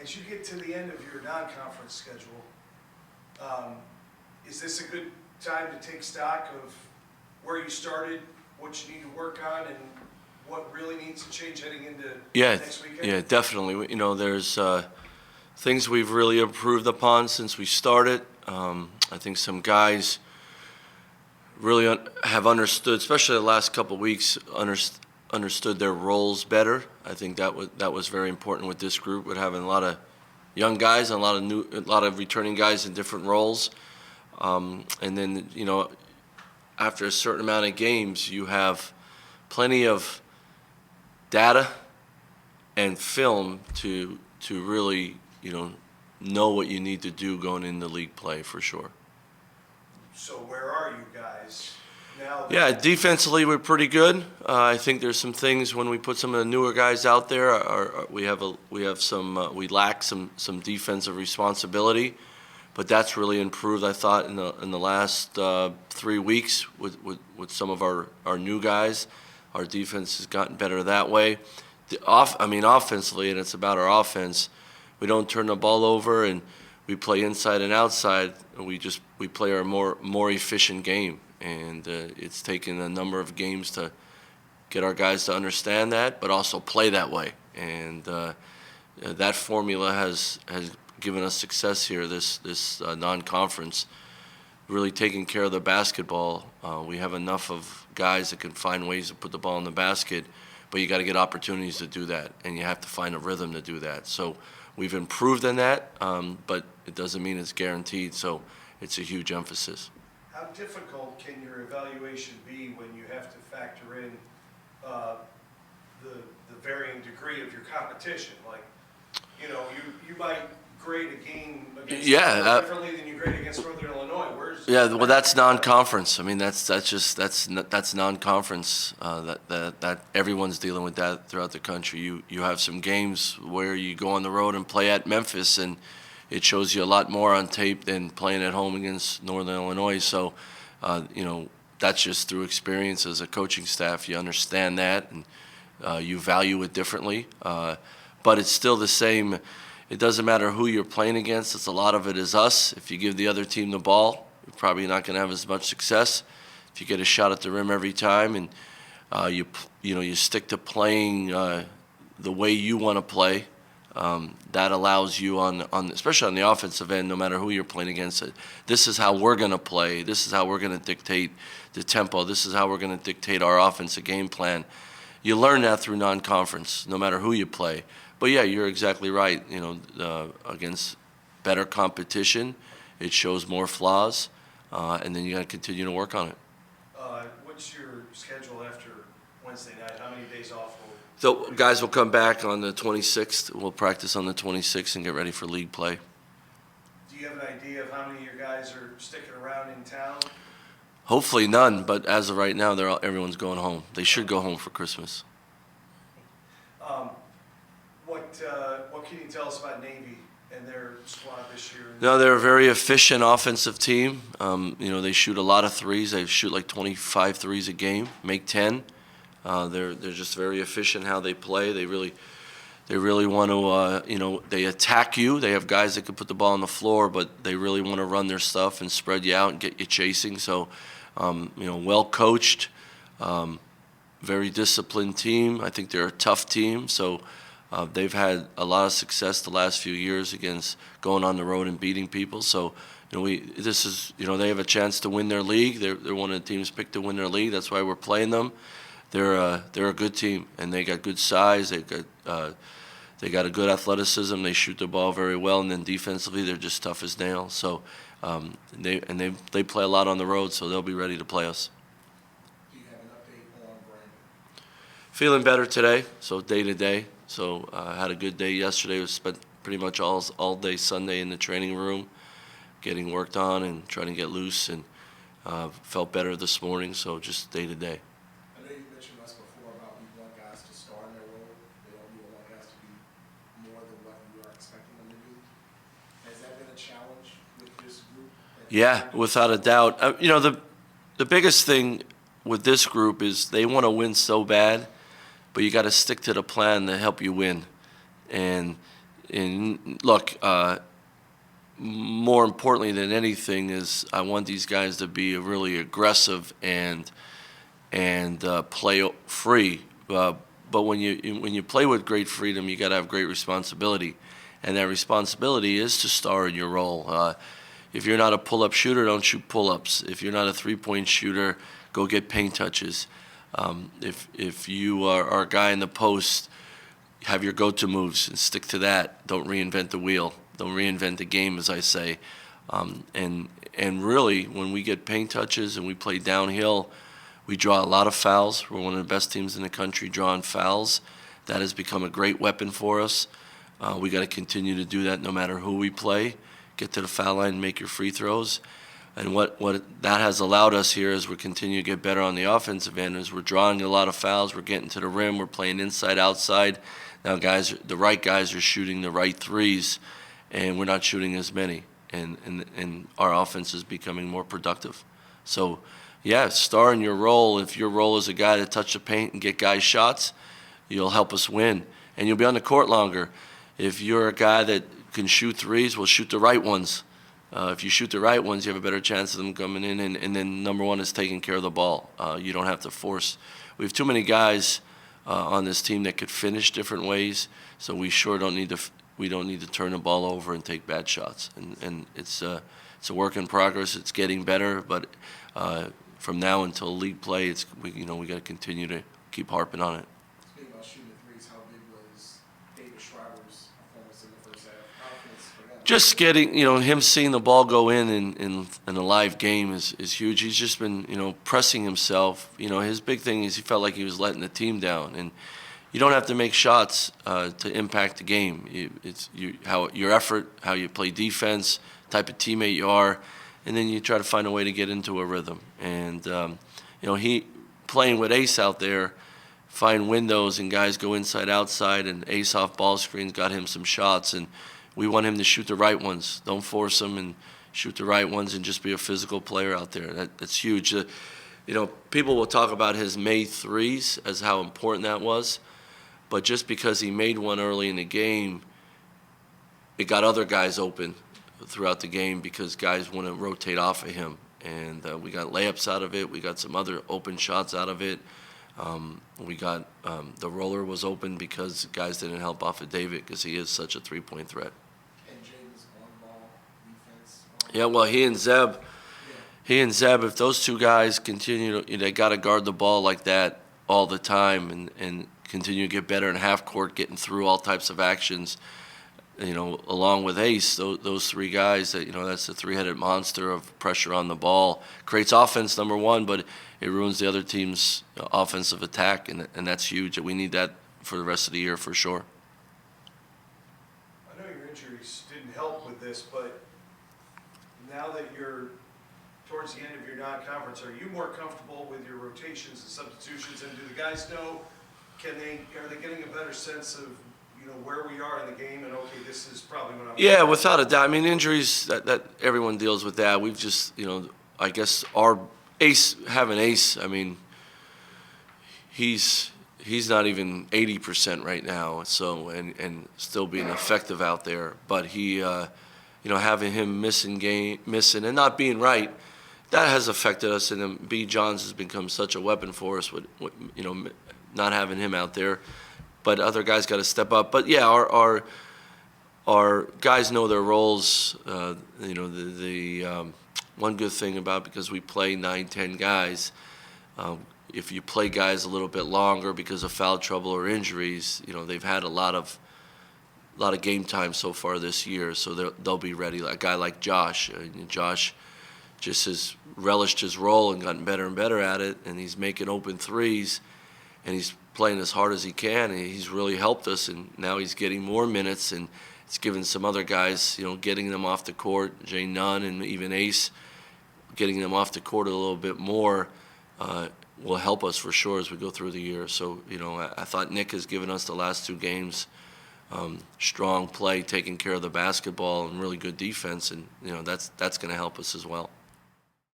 As you get to the end of your non-conference schedule, is this a good time to take stock of where you started, what you need to work on, and what really needs to change heading into next weekend? Yeah, definitely. You know, there's things we've really improved upon since we started. I think some guys really have understood, especially the last couple of weeks, understood their roles better. I think that was very important with this group, with having a lot of young guys and a lot of returning guys in different roles. And then, you know, after a certain amount of games, you have plenty of data and film to really, you know what you need to do going into league play for sure. So where are you guys now? Yeah, defensively we're pretty good. I think there's some things when we put some of the newer guys out there, we lack some defensive responsibility, but that's really improved. I thought in the last 3 weeks with some of our new guys, our defense has gotten better that way. Offensively, and it's about our offense. We don't turn the ball over, and we play inside and outside. We play our more efficient game, and it's taken a number of games to get our guys to understand that, but also play that way. And that formula has given us success here. This non-conference, really taking care of the basketball. We have enough of guys that can find ways to put the ball in the basket, but you got to get opportunities to do that, and you have to find a rhythm to do that. So we've improved in that, but it doesn't mean it's guaranteed, so it's a huge emphasis. How difficult can your evaluation be when you have to factor in the varying degree of your competition? Like, you know, you might grade a game against differently than you grade against Northern Illinois. Well, that's non-conference. I mean, that's non-conference. That everyone's dealing with that throughout the country. You have some games where you go on the road and play at Memphis, and it shows you a lot more on tape than playing at home against Northern Illinois. So, you know, that's just through experience as a coaching staff. You understand that, and you value it differently. But it's still the same. It doesn't matter who you're playing against. It's a lot of it is us. If you give the other team the ball, you're probably not going to have as much success. If you get a shot at the rim every time, and you stick to playing the way you want to play, that allows you especially on the offensive end, no matter who you're playing against. This is how we're going to play. This is how we're going to dictate the tempo. This is how we're going to dictate our offensive game plan. You learn that through non-conference, no matter who you play. But yeah, you're exactly right. You know, against better competition, it shows more flaws, and then you got to continue to work on it. What's your schedule after Wednesday night? How many days off? So guys will come back on the 26th. We'll practice on the 26th and get ready for league play. Do you have an idea of how many of your guys are sticking around in town? Hopefully none, but as of right now, everyone's going home. They should go home for Christmas. What can you tell us about Navy and their squad this year? No, they're a very efficient offensive team. You know, they shoot a lot of threes. They shoot like 25 threes a game, make 10. They're just very efficient how they play. They really want to, they attack you. They have guys that can put the ball on the floor, but they really want to run their stuff and spread you out and get you chasing. So, well coached, very disciplined team. I think they're a tough team. So they've had a lot of success the last few years against going on the road and beating people. So, they have a chance to win their league. They're one of the teams picked to win their league. That's why we're playing them. They're a good team, and they got good size. They got a good athleticism. They shoot the ball very well, and then defensively they're just tough as nails. So they play a lot on the road, so they'll be ready to play us. Do you have an update on Brandon? Feeling better today, so day to day. So I had a good day yesterday. We spent pretty much all day Sunday in the training room, getting worked on and trying to get loose, and felt better this morning. So just day to day. I know you mentioned us before about we want guys to start in their role. They don't really want guys to be more than what you are expecting them to do. Has that been a challenge with this group? Yeah, without a doubt. The biggest thing with this group is they want to win so bad, but you got to stick to the plan to help you win. And And look, more importantly than anything is I want these guys to be really aggressive and play free. But when you play with great freedom, you got to have great responsibility, and that responsibility is to star in your role. If you're not a pull-up shooter, don't shoot pull-ups. If you're not a three-point shooter, go get paint touches. If you are a guy in the post, have your go-to moves and stick to that. Don't reinvent the wheel. Don't reinvent the game, as I say. And really, when we get paint touches and we play downhill, we draw a lot of fouls. We're one of the best teams in the country drawing fouls. That has become a great weapon for us. We got to continue to do that no matter who we play. Get to the foul line and make your free throws. And what that has allowed us here is we continue to get better on the offensive end. Is we're drawing a lot of fouls. We're getting to the rim. We're playing inside, outside. Now, the right guys are shooting the right threes, and we're not shooting as many. And our offense is becoming more productive. So, yeah, star in your role. If your role is a guy to touch the paint and get guys shots, you'll help us win. And you'll be on the court longer. If you're a guy that can shoot threes, well, shoot the right ones. If you shoot the right ones, you have a better chance of them coming in. And then number one is taking care of the ball. You don't have to force. We have too many guys on this team that could finish different ways, so we sure don't need to turn the ball over and take bad shots. And it's a work in progress. It's getting better, but from now until league play, we got to continue to keep harping on it. Speaking about shooting threes, how big was David Schreiber's performance in the first half? Confidence for him? Just getting, him seeing the ball go in a live game is huge. He's just been, pressing himself. His big thing is he felt like he was letting the team down. And you don't have to make shots to impact the game. It's how your effort, how you play defense, type of teammate you are, and then you try to find a way to get into a rhythm. And, he playing with Ace out there, find windows and guys go inside, outside, and Ace off ball screens got him some shots. And we want him to shoot the right ones. Don't force him, and shoot the right ones and just be a physical player out there. That's huge. People will talk about his made threes as how important that was, but just because he made one early in the game, it got other guys open throughout the game because guys want to rotate off of him. And we got layups out of it. We got some other open shots out of it. We got the roller was open because guys didn't help off of David because he is such a three-point threat. And James on-ball defense. Yeah, well, he and Zeb, if those two guys continue, they got to guard the ball like that all the time and continue to get better in half court, getting through all types of actions. Along with Ace, those three guys, that's the three-headed monster of pressure on the ball. Creates offense, number one, but it ruins the other team's offensive attack, and that's huge. We need that for the rest of the year for sure. I know your injuries didn't help with this, but now that you're towards the end of your non-conference, are you more comfortable with your rotations and substitutions? And do the guys know, are they getting a better sense of where we are in the game, and okay, this is probably what I'm. Yeah, without a doubt. I mean, injuries that everyone deals with that. We've just, I guess our having Ace. I mean, he's not even 80% right now. So and still being effective out there, but he, having him missing and not being right, that has affected us. And then B. Johns has become such a weapon for us with not having him out there. But other guys got to step up. But yeah, our guys know their roles. The one good thing about, because we play 9-10 guys, if you play guys a little bit longer because of foul trouble or injuries, they've had a lot of game time so far this year, so they'll be ready. A guy like Josh, Josh just has relished his role and gotten better and better at it, and he's making open threes, and he's playing as hard as he can, and he's really helped us, and now he's getting more minutes, and it's given some other guys, getting them off the court, Jay Nunn and even Ace, getting them off the court a little bit more will help us for sure as we go through the year. So, I thought Nick has given us the last two games strong play, taking care of the basketball, and really good defense, and that's going to help us as well.